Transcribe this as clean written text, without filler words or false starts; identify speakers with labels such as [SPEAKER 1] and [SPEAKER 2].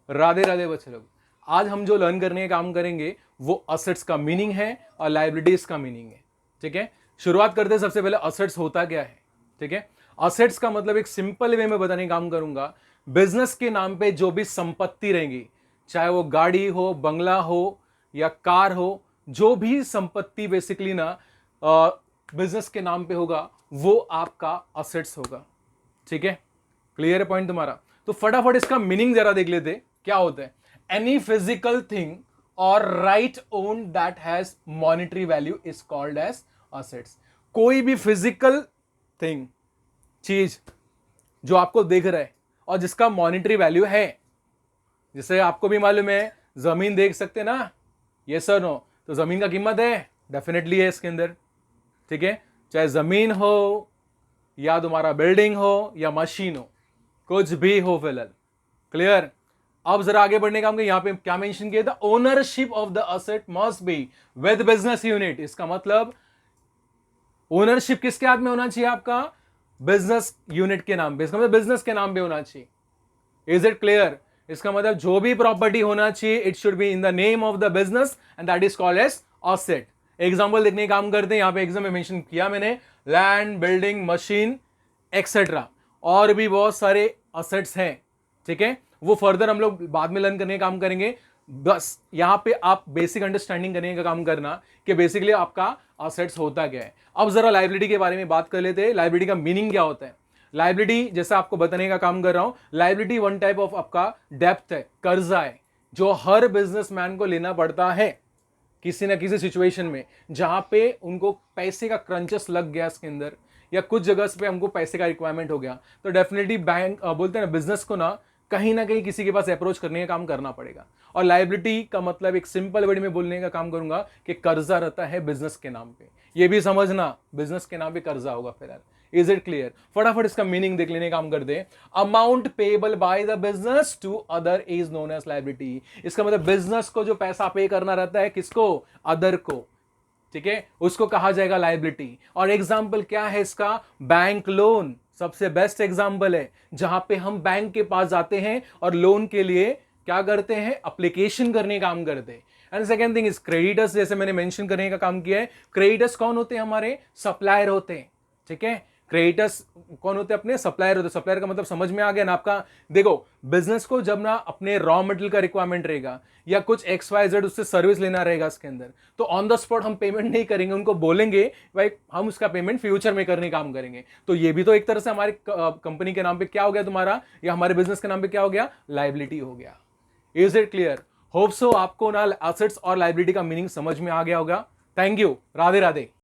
[SPEAKER 1] राधे राधे बच्चे लोग, आज हम जो लर्न करने का काम करेंगे वो असेट्स का मीनिंग है और लायबिलिटीज का मीनिंग है। ठीक है, शुरुआत करते हैं सबसे पहले असेट्स होता क्या है। ठीक है, असेट्स का मतलब एक सिंपल वे में बताने का काम करूंगा, बिजनेस के नाम पे जो भी संपत्ति रहेंगी, चाहे वो गाड़ी हो, बंगला हो या कार हो, जो भी संपत्ति बेसिकली ना बिजनेस के नाम पे होगा वो आपका असेट्स होगा। ठीक है, क्लियर है पॉइंट तुम्हारा? तो फटाफट इसका मीनिंग जरा देख लेते क्या होता है। एनी फिजिकल थिंग और right own that has monetary value is called as assets. कोई भी फिजिकल थिंग, चीज जो आपको दिख रहा है और जिसका मॉनिटरी वैल्यू है, जिसे आपको भी मालूम है जमीन देख सकते ना, ये सर नो, तो जमीन का कीमत है, डेफिनेटली है इसके अंदर। ठीक है, चाहे जमीन हो या तुम्हारा बिल्डिंग हो या मशीन हो, कुछ भी हो फिलहाल। क्लियर? अब जरा आगे बढ़ने का हम यहां पे क्या मेंशन किया था, ownership of the asset must be with business unit. इसका मतलब ओनरशिप किसके हाथ में होना चाहिए? आपका बिजनेस यूनिट के नाम पे, इसका मतलब बिजनेस के नाम पे होना चाहिए। Is it clear? इसका मतलब जो भी प्रॉपर्टी होना चाहिए it should be in the name of the business and that is called as asset. Example देखने का काम करते हैं, यहां पे एग्जाम में मेंशन किया मैंने, लैंड, बिल्डिंग, मशीन एक्सेट्रा, और भी बहुत सारे असेट्स हैं। ठीक है, वो फर्दर हम लोग बाद में लर्न करने का काम करेंगे। बस यहां पे आप बेसिक अंडरस्टैंडिंग करने का काम करना कि बेसिकली आपका असेट्स होता क्या है। अब जरा लायबिलिटी के बारे में बात कर लेते हैं, लायबिलिटी का मीनिंग क्या होता है। लायबिलिटी जैसा आपको बताने का काम कर रहा हूं, लायबिलिटी वन टाइप ऑफ आपका डेप्थ है, कर्जा है, जो हर बिजनेसमैन को लेना पड़ता है किसी ना किसी सिचुएशन में, जहां पे उनको पैसे का क्रंचस लग गया इसके अंदर, या कुछ जगह पे हमको पैसे का रिक्वायरमेंट हो गया, तो डेफिनेटली बैंक बोलते हैं ना, बिजनेस को ना कहीं किसी के पास अप्रोच करने का काम करना पड़ेगा। और लायबिलिटी का मतलब एक सिंपल वर्ड में बोलने का काम करूंगा कि कर्जा रहता है बिजनेस के नाम पे। ये भी समझना, बिजनेस के नाम पे कर्जा होगा फिलहाल। Is it clear? फटाफट इसका मीनिंग देख लेने का काम कर दे। Amount payable by the business to other is known as liability. इसका मतलब बिजनेस को जो पैसा पे करना रहता है, किसको? अदर को। ठीक है, उसको कहा जाएगा लायबिलिटी। और एग्जाम्पल क्या है इसका? बैंक लोन सबसे बेस्ट एग्जाम्पल है, जहां पे हम बैंक के पास जाते हैं और लोन के लिए क्या करते हैं? एप्लीकेशन करने का काम करते हैं। And second thing is creditors, जैसे मैंने मेंशन करने का काम किया है। क्रेडिटर्स कौन होते हैं? हमारे सप्लायर होते हैं। ठीक है, क्रेडिटर्स कौन होते हैं? अपने सप्लायर होते हैं। सप्लायर का मतलब समझ में आ गया ना आपका? देखो, बिजनेस को जब ना अपने रॉ मटेरियल का रिक्वायरमेंट रहेगा या कुछ XYZ उससे सर्विस लेना रहेगा इसके अंदर, तो ऑन द स्पॉट हम पेमेंट नहीं करेंगे, उनको बोलेंगे भाई हम उसका पेमेंट फ्यूचर में करने काम करेंगे। तो ये भी तो एक तरह से हमारी कंपनी के नाम पे क्या हो गया तुम्हारा, या हमारे बिजनेस के नाम पे क्या हो गया? लायबिलिटी हो गया। Is it clear? Hope so आपको ना एसेट्स और लायबिलिटी का मीनिंग समझ में आ गया होगा। Thank you, Radhe Radhe.